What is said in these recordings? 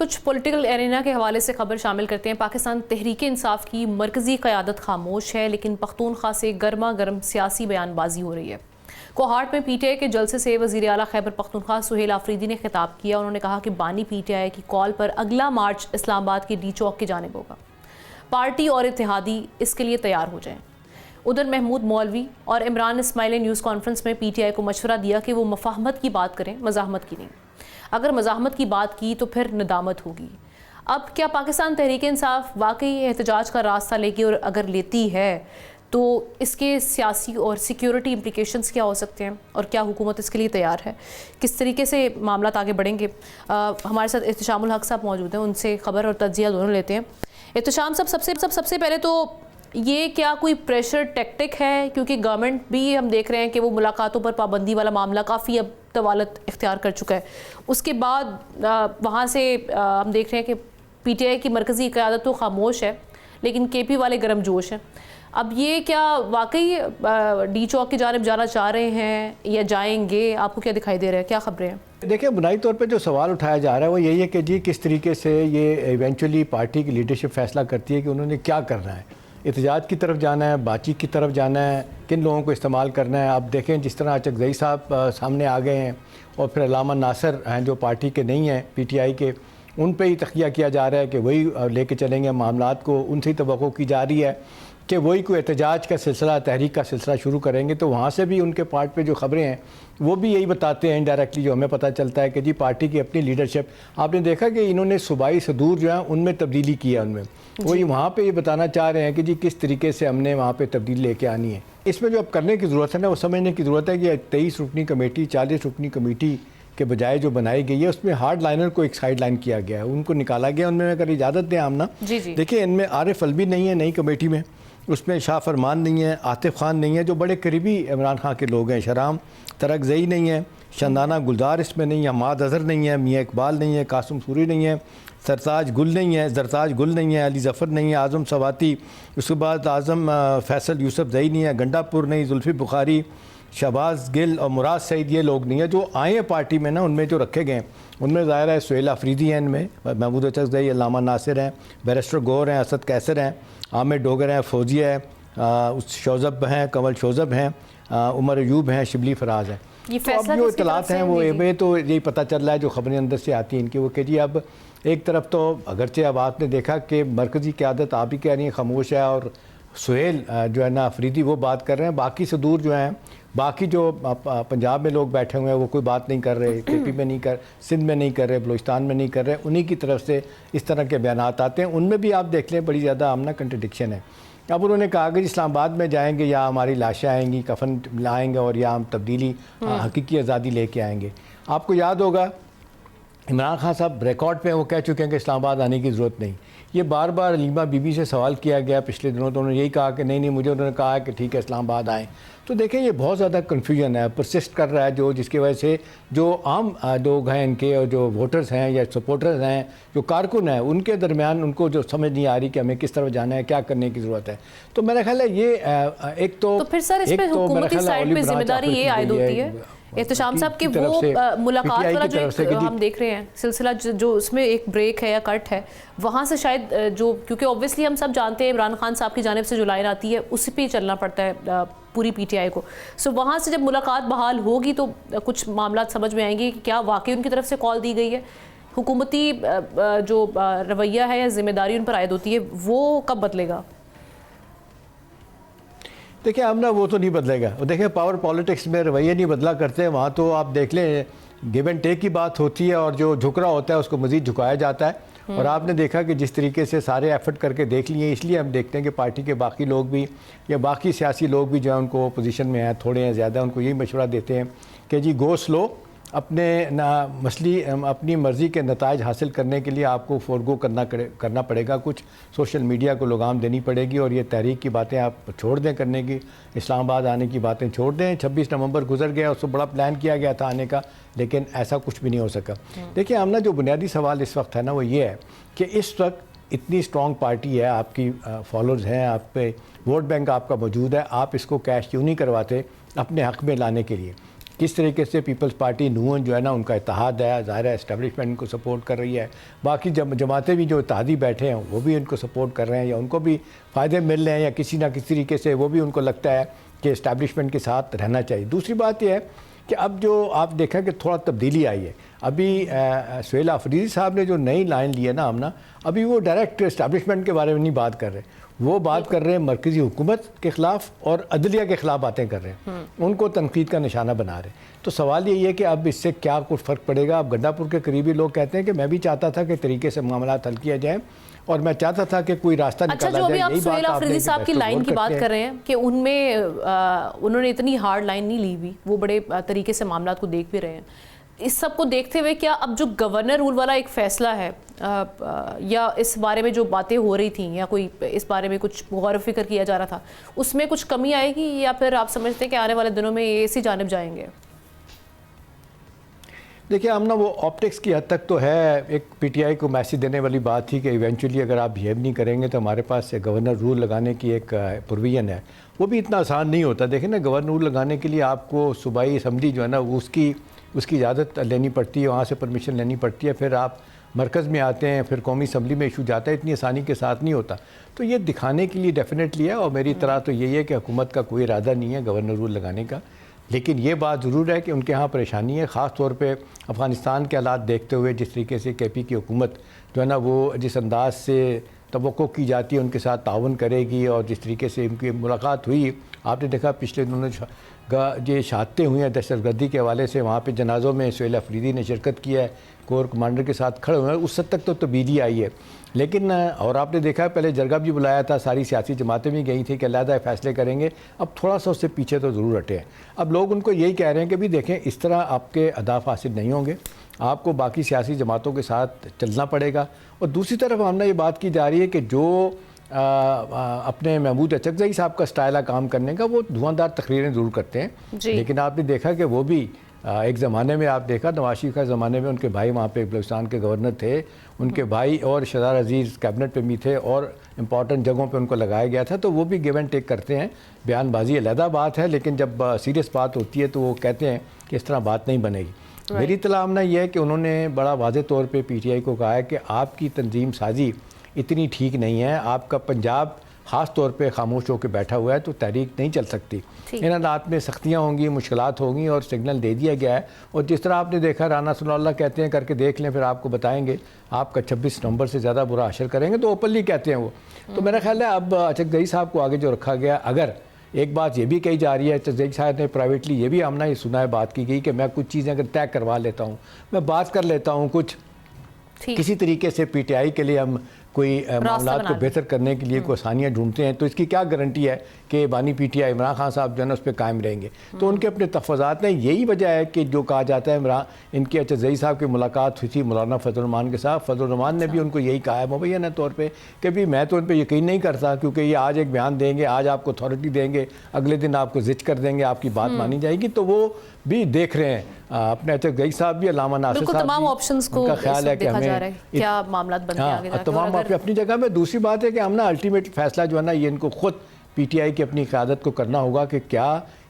کچھ political arena کے حوالے سے خبر شامل کرتے ہیں۔ پاکستان تحریک انصاف کی مرکزی قیادت خاموش ہے، لیکن پختونخوا سے گرما گرم سیاسی بیان بازی ہو رہی ہے۔ کوہاٹ میں پی ٹی آئی کے جلسے سے وزیر اعلیٰ خیبر پختونخوا سہیل آفریدی نے خطاب کیا۔ انہوں نے کہا کہ بانی پی ٹی آئی کی کال پر اگلا مارچ اسلام آباد کے ڈی چوک کی جانب ہوگا۔ پارٹی اور اتحادی اس کے لیے تیار ہو جائیں۔ ادھر محمود مولوی اور عمران اسماعیل نے نیوز کانفرنس میں پی ٹی آئی کو مشورہ دیا کہ وہ مفاہمت کی بات کریں، مزاحمت کی نہیں۔ اگر مزاحمت کی بات کی تو پھر ندامت ہوگی۔ اب کیا پاکستان تحریک انصاف واقعی احتجاج کا راستہ لے گی، اور اگر لیتی ہے تو اس کے سیاسی اور سیکیورٹی امپلیکیشنز کیا ہو سکتے ہیں، اور کیا حکومت اس کے لیے تیار ہے؟ کس طریقے سے معاملات آگے بڑھیں گے؟ ہمارے ساتھ احتشام الحق صاحب موجود ہیں، ان سے خبر اور تجزیہ دونوں لیتے ہیں۔ احتشام صاحب، سب سے پہلے تو یہ کیا کوئی پریشر ٹیکٹک ہے؟ کیونکہ گورنمنٹ بھی ہم دیکھ رہے ہیں کہ وہ ملاقاتوں پر پابندی والا معاملہ کافی اب طوالت اختیار کر چکا ہے۔ اس کے بعد وہاں سے ہم دیکھ رہے ہیں کہ پی ٹی آئی کی مرکزی قیادت تو خاموش ہے، لیکن کے پی والے گرم جوش ہیں۔ اب یہ کیا واقعی ڈی چوک کی جانب جانا چاہ رہے ہیں یا جائیں گے؟ آپ کو کیا دکھائی دے رہا ہے؟ کیا خبریں ہیں؟ دیکھیں، بنیادی طور پہ جو سوال اٹھایا جا رہا ہے وہ یہی ہے کہ جی کس طریقے سے یہ ایونچولی پارٹی کی لیڈرشپ فیصلہ کرتی ہے کہ انہوں نے کیا کرنا ہے، احتجاج کی طرف جانا ہے، بات چیت کی طرف جانا ہے، کن لوگوں کو استعمال کرنا ہے۔ آپ دیکھیں جس طرح چکزئی صاحب سامنے آ گئے ہیں، اور پھر علامہ ناصر ہیں جو پارٹی کے نہیں ہیں، پی ٹی آئی کے، ان پہ ہی تخیہ کیا جا رہا ہے کہ وہی لے کے چلیں گے معاملات کو۔ ان سے ہی توقع کی جا رہی ہے کہ وہی کوئی احتجاج کا سلسلہ، تحریک کا سلسلہ شروع کریں گے۔ تو وہاں سے بھی ان کے پارٹ پہ جو خبریں ہیں وہ بھی یہی بتاتے ہیں انڈائریکٹلی، جو ہمیں پتہ چلتا ہے کہ جی پارٹی کی اپنی لیڈرشپ، آپ نے دیکھا کہ انہوں نے صوبائی صدور جو ہیں ان میں تبدیلی کی ہے، ان میں وہی وہاں پہ یہ بتانا چاہ رہے ہیں کہ جی کس طریقے سے ہم نے وہاں پہ تبدیلی لے کے آنی ہے۔ اس میں جو اب کرنے کی ضرورت ہے نا، وہ سمجھنے کی ضرورت ہے کہ 23 رکنی کمیٹی 40 رکنی کمیٹی کے بجائے جو بنائی گئی ہے اس میں ہارڈ لائنر کو ایک سائیڈ لائن کیا گیا ہے، ان کو نکالا گیا۔ ان میں اگر اجازت دیں آمنہ، دیکھیں ان میں عارف الوی نہیں ہے نئی کمیٹی میں، اس میں شاہ فرمان نہیں ہے، عاطف خان نہیں ہے جو بڑے قریبی عمران خان کے لوگ ہیں، شرام ترکزئی نہیں ہے، شندانہ گلدار اس میں نہیں ہے، حماد اظہر نہیں ہے، میاں اقبال نہیں ہے، قاسم سوری نہیں ہے، زرتاج گل نہیں ہے، علی ظفر نہیں ہے، اعظم سواتی، اس کے بعد اعظم فیصل یوسف زئی نہیں ہے، گنڈا پور نہیں، زلفی بخاری، شہباز گل اور مراد سعید، یہ لوگ نہیں ہیں جو آئے ہیں پارٹی میں نا۔ ان میں جو رکھے گئے ہیں ان میں ظاہر ہے سہیل آفریدی ہیں، ان میں محمود چکزئی، علامہ ناصر ہیں، بیرسٹر گور ہیں، اسد کیسر ہیں، عامر ڈوگر ہیں، فوزیہ ہے، شوزب ہیں، کنول شوزب ہیں، عمر ایوب ہیں، شبلی فراز ہیں۔ تو اب جو اطلاعات ہیں وہ میں تو یہی پتہ چل رہا ہے جو خبریں اندر سے آتی ہیں ان کی، وہ کہ جی اب ایک طرف تو اگرچہ اب آپ نے دیکھا کہ مرکزی قیادت آپ ہی کہہ رہی ہیں خاموش ہے، اور سہیل جو ہے نا آفریدی وہ بات کر رہے ہیں، باقی صدور جو ہیں، باقی جو پنجاب میں لوگ بیٹھے ہوئے ہیں وہ کوئی بات نہیں کر رہے، کے پی میں نہیں کر، سندھ میں نہیں کر رہے، بلوچستان میں نہیں کر رہے، انہی کی طرف سے اس طرح کے بیانات آتے ہیں۔ ان میں بھی آپ دیکھ لیں بڑی زیادہ آمنہ کنٹرڈکشن ہے۔ اب انہوں نے کہا کہ اسلام آباد میں جائیں گے یا ہماری لاشیں آئیں گی، کفن لائیں گے، اور یا ہم تبدیلی حقیقی آزادی لے کے آئیں گے۔ آپ کو یاد ہوگا عمران خان صاحب ریکارڈ پہ وہ کہہ چکے ہیں کہ اسلام آباد آنے کی ضرورت نہیں۔ یہ بار بار علیمہ بی بی سے سوال کیا گیا پچھلے دنوں، تو انہوں نے یہی کہا کہ نہیں مجھے انہوں نے کہا کہ ٹھیک ہے اسلام آباد آئیں۔ تو دیکھیں یہ بہت زیادہ کنفیوژن ہے، پرسسٹ کر رہا ہے جس کی وجہ سے جو عام لوگ ہیں ان کے، اور جو ووٹرز ہیں یا سپورٹرز ہیں، جو کارکن ہیں، ان کے درمیان ان کو جو سمجھ نہیں آ رہی کہ ہمیں کس طرف جانا ہے، کیا کرنے کی ضرورت ہے۔ تو میرا خیال ہے یہ ایک تو پھر سر اس پہ حکومتی سائڈ پہ ذمہ داری یہ عائد ہوتی ہے احتشام صاحب کہ وہ ملاقات والا جو ہم دیکھ رہے ہیں سلسلہ، جو اس میں ایک بریک ہے یا کٹ ہے، وہاں سے شاید جو، کیونکہ اوبویسلی ہم سب جانتے ہیں عمران خان صاحب کی جانب سے جو لائن آتی ہے اسی پہ چلنا پڑتا ہے پوری پی ٹی آئی کو۔ سو وہاں سے جب ملاقات بحال ہوگی تو کچھ معاملات سمجھ میں آئیں گے کہ کیا واقعی ان کی طرف سے کال دی گئی ہے۔ حکومتی جو رویہ ہے یا ذمہ داری ان پر عائد ہوتی ہے وہ کب بدلے گا؟ دیکھیں آمنہ وہ تو نہیں بدلے گا۔ دیکھیں پاور پالیٹکس میں رویے نہیں بدلا کرتے، وہاں تو آپ دیکھ لیں گیو اینڈ ٹیک کی بات ہوتی ہے، اور جو جھک رہا ہوتا ہے اس کو مزید جھکایا جاتا ہے۔ اور آپ نے دیکھا کہ جس طریقے سے سارے ایفرٹ کر کے دیکھ لیے، اس لیے ہم دیکھتے ہیں کہ پارٹی کے باقی لوگ بھی یا باقی سیاسی لوگ بھی جو ہیں ان کو پوزیشن میں ہیں، تھوڑے ہیں زیادہ، ان کو یہی مشورہ دیتے ہیں کہ جی گو سلو، اپنی مرضی کے نتائج حاصل کرنے کے لیے آپ کو فورگو کرنا پڑے گا، کچھ سوشل میڈیا کو لگام دینی پڑے گی، اور یہ تحریک کی باتیں آپ چھوڑ دیں کرنے کی، اسلام آباد آنے کی باتیں چھوڑ دیں۔ 26 نومبر گزر گیا، اس کو بڑا پلان کیا گیا تھا آنے کا، لیکن ایسا کچھ بھی نہیں ہو سکا۔ دیکھیں آمنہ جو بنیادی سوال اس وقت ہے نا وہ یہ ہے کہ اس وقت اتنی اسٹرانگ پارٹی ہے، آپ کی فالوورز ہیں، آپ پہ ووٹ بینک آپ کا موجود ہے، آپ اس کو کیش کیوں نہیں کرواتے اپنے حق میں لانے کے لیے؟ किस तरीके से पीपल्स पार्टी नून जो है ना उनका इत्तेहाद है, ज़ाहिर है इस्टेब्लिशमेंट को सपोर्ट कर रही है, बाकी जमातें भी जो इत्तेहादी बैठे हैं वो भी उनको सपोर्ट कर रहे हैं या उनको भी फ़ायदे मिल रहे हैं या किसी ना किसी तरीके से वो भी उनको लगता है कि इस्टेब्लिशमेंट के साथ रहना चाहिए। दूसरी बात यह है कि अब जो आप देखें कि थोड़ा तब्दीली आई है, अभी सुहेल अफरीदी साहब ने जो नई लाइन ली है ना आमना, अभी वो डायरेक्ट इस्टेब्लिशमेंट के बारे में नहीं बात कर रहे, वो बात कर रहे हैं मरकज़ी हुकूमत के ख़िलाफ़ और अदलिया के ख़िलाफ़ बातें कर रहे हैं, उनको तनकीद का निशाना बना रहे हैं। तो सवाल यही है कि अब इससे क्या कुछ फ़र्क पड़ेगा। अब गंडापुर के करीबी लोग कहते हैं कि मैं भी चाहता था कि तरीके से मामला हल किया जाए और मैं चाहता था कि कोई रास्ता निकाला जाए। जो अभी आप सुहेल अफरीदी साहब की लाइन की बात कर रहे हैं कि उनमें उन्होंने इतनी हार्ड लाइन नहीं ली हुई, वो बड़े तरीके से मामला को देख भी रहे हैं। इस सब को देखते हुए क्या अब जो गवर्नर रूल वाला एक फ़ैसला है या इस बारे में जो बातें हो रही थी या कोई इस बारे में कुछ गौर फिक्र किया जा रहा था, उसमें कुछ कमी आएगी या फिर आप समझते हैं कि आने वाले दिनों में ये इसी जानिब जाएंगे? देखिए आमना, वो ऑप्टिक्स की हद तक तो है, एक पीटीआई को मैसेज देने वाली बात थी कि इवेंचुअली अगर आप बिहेव नहीं करेंगे तो हमारे पास गवर्नर रूल लगाने की एक प्रोविज़न है। वो भी इतना आसान नहीं होता। देखें ना, गवर्नर रूल लगाने के लिए आपको सूबाई असम्बली जो है ना उसकी इजाज़त लेनी पड़ती है, वहाँ से परमिशन लेनी पड़ती है, फिर आप मरकज़ में आते हैं, फिर कौमी असम्बली में इशू जाता है, इतनी आसानी के साथ नहीं होता। तो ये दिखाने के लिए डेफिनेटली है और मेरी तरह तो यही है कि हुकूमत का कोई इरादा नहीं है गवर्नर रूल लगाने का, लेकिन ये बात ज़रूर है कि उनके यहाँ परेशानी है, ख़ास तौर पे अफ़गानिस्तान के हालात देखते हुए जिस तरीके से केपी की हुकूमत जो है ना वो जिस अंदाज से तवक्को की जाती है उनके साथ ताउन करेगी और जिस तरीके से उनकी मुलाकात हुई, आपने देखा पिछले दिनों ये शहादतें हुई हैं दहशतगर्दी के हवाले से, वहाँ पे जनाज़ों में सुहेल अफरीदी ने शिरकत किया है, कोर कमांडर के साथ खड़े हुए हैं, उस हद तक तो तब्दीली आई है। लेकिन और आपने देखा पहले जरगा भी बुलाया था, सारी सियासी जमातें भी गई थी कि अलहदा फ़ैसले करेंगे, अब थोड़ा सा उससे पीछे तो ज़रूर हटे हैं। अब लोग उनको यही कह रहे हैं कि भी देखें इस तरह आपके अहदाफ हासिल नहीं होंगे, आपको बाकी सियासी जमातों के साथ चलना पड़ेगा। और दूसरी तरफ हमने ये बात की जा रही है कि जो अपने महमूद अचकज़ई साहब का स्टाइल है काम करने का, वो धुआंधार तकरीरें ज़रूर करते हैं, लेकिन आपने देखा कि वो भी एक ज़माने में आप देखा नवाज शरीफ का ज़माने में उनके भाई वहाँ पे बलूचिस्तान के गवर्नर थे, उनके भाई और शहजाद अजीज़ कैबिनेट पे भी थे और इम्पॉर्टेंट जगहों पे उनको लगाया गया था, तो वो भी गिव एंड टेक करते हैं। बयानबाजी अलहदा बात है, लेकिन जब सीरियस बात होती है तो वो कहते हैं कि इस तरह बात नहीं बनेगी। मेरी इत्तला ना ये है कि उन्होंने बड़ा वाज़े तौर पर PTI को कहा है कि आपकी तंजीम साजी इतनी ठीक नहीं है, आपका पंजाब ख़ास तौर पे खामोश होकर बैठा हुआ है, तो तहरीक नहीं चल सकती। इन हालात में सख्तियाँ होंगी, मुश्किलात होंगी और सिग्नल दे दिया गया है। और जिस तरह आपने देखा राना सनाउल्लाह कहते हैं करके देख लें, फिर आपको बताएंगे आपका 26 नवंबर से ज़्यादा बुरा असर करेंगे, तो ओपनली कहते हैं वो। तो मेरा ख्याल है अब अचकज़ई साहब को आगे जो रखा गया, अगर एक बात ये भी कही जा रही है, अचकज़ई साहब ने प्राइवेटली ये भी हमने सुना है, बात की गई कि मैं कुछ चीज़ें अगर तय करवा लेता हूँ, मैं बात कर लेता हूँ कुछ किसी तरीके से PTI के लिए हम कोई मामलात को बेहतर करने के लिए कोई आसानियाँ ढूंढते हैं, तो इसकी क्या गारंटी है कि बानी PTI इमरान खान साहब जो है ना उस पर कायम रहेंगे। तो उनके अपने तफज़ात हैं, यही वजह है कि जो कहा जाता है इनकी अचकज़ई साहब की मुलाकात हुई थी मौलाना फजल रहमान के साथ, फजल रहमान ने भी उनको यही कहा है मुबैना तौर पर कि भी मैं तो उन पर यकीन नहीं करता, क्योंकि ये आज एक बयान देंगे, आज आपको अथॉरिटी देंगे, अगले दिन आपको जिच कर देंगे, आपकी बात मानी जाएगी। तो वो भी देख रहे हैं अपने अचकज़ई साहब भी, अल्लामा नासिर साहब, तमाम ऑप्शंस को ख्याल है कि हमें क्या मामला बनते हैं आगे जाके, तमाम अपनी जगह में। दूसरी बात है कि हम ना अल्टीमेट फैसला जो है ना ये इनको खुद PTI की अपनी क़यादत को करना होगा कि क्या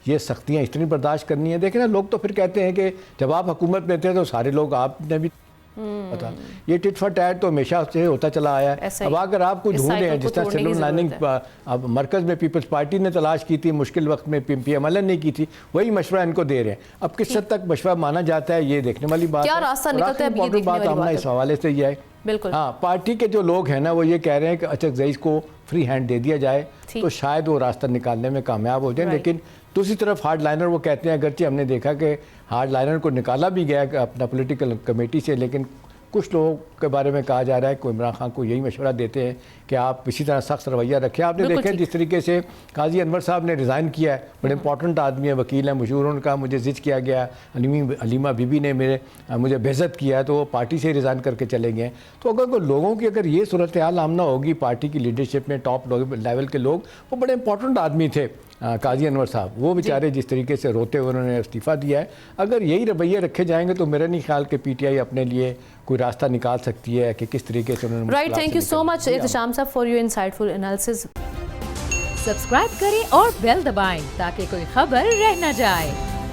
ये सख्तियाँ इतनी बर्दाश्त करनी है। देखें ना, लोग तो फिर कहते हैं कि जब आप हुकूमत में थे तो सारे लोग, आपने भी पता, ये टिट फॉर टैट तो हमेशा से होता चला आया है। अब अगर आप कुछ ढूंढ रहे हैं, जिस तरह सिल्वर लाइनिंग अब मरकज़ में पीपल्स पार्टी ने तलाश की थी, मुश्किल वक्त में PMLN ने की थी, वही मशवरा इनको दे रहे हैं। अब किस हद तक मशवरा माना जाता है ये देखने वाली बात है। रास्ता निकलता है, बात हमने इस हवाले से ये है, बिल्कुल हाँ, पार्टी के जो लोग हैं ना वो ये कह रहे हैं कि अचकज़ई को फ्री हैंड दे दिया जाए तो शायद वो रास्ता निकालने में कामयाब हो जाए। लेकिन दूसरी तरफ हार्ड लाइनर वो कहते हैं, अगरचे हमने देखा कि हार्ड लाइनर को निकाला भी गया अपना पॉलिटिकल कमेटी से, लेकिन कुछ लोगों के बारे में कहा जा रहा है कि इमरान खान को यही मशवरा देते हैं कि आप इसी तरह सख्त रवैया रखें। आपने देखा जिस तरीके से काजी अनवर साहब ने रिज़ाइन किया है, बड़े इंपॉर्टेंट आदमी है, वकील हैं, मशहूर, उन्होंने कहा मुझे जिच किया गया, हलीमा बीबी ने मुझे बेइज्जत किया, तो वो पार्टी से रिज़ाइन करके चले गए। तो अगर लोगों की अगर ये सूरत हाल आमना होगी, पार्टी की लीडरशिप में टॉप लेवल के लोग, वो बड़े इंपॉर्टेंट आदमी थे काजी अनवर साहब, वो बेचारे जिस तरीके से रोते हुए उन्होंने इस्तीफ़ा दिया है, अगर यही रवैये रखे जाएंगे तो मेरा नहीं ख्याल कि PTI अपने लिए कोई रास्ता निकाल सकती है कि किस तरीके से उन्होंने। Right, thank you so much Ehtesham साहब for your insightful analysis. Subscribe करें और बेल दबाएं ताकि कोई खबर रह न जाए।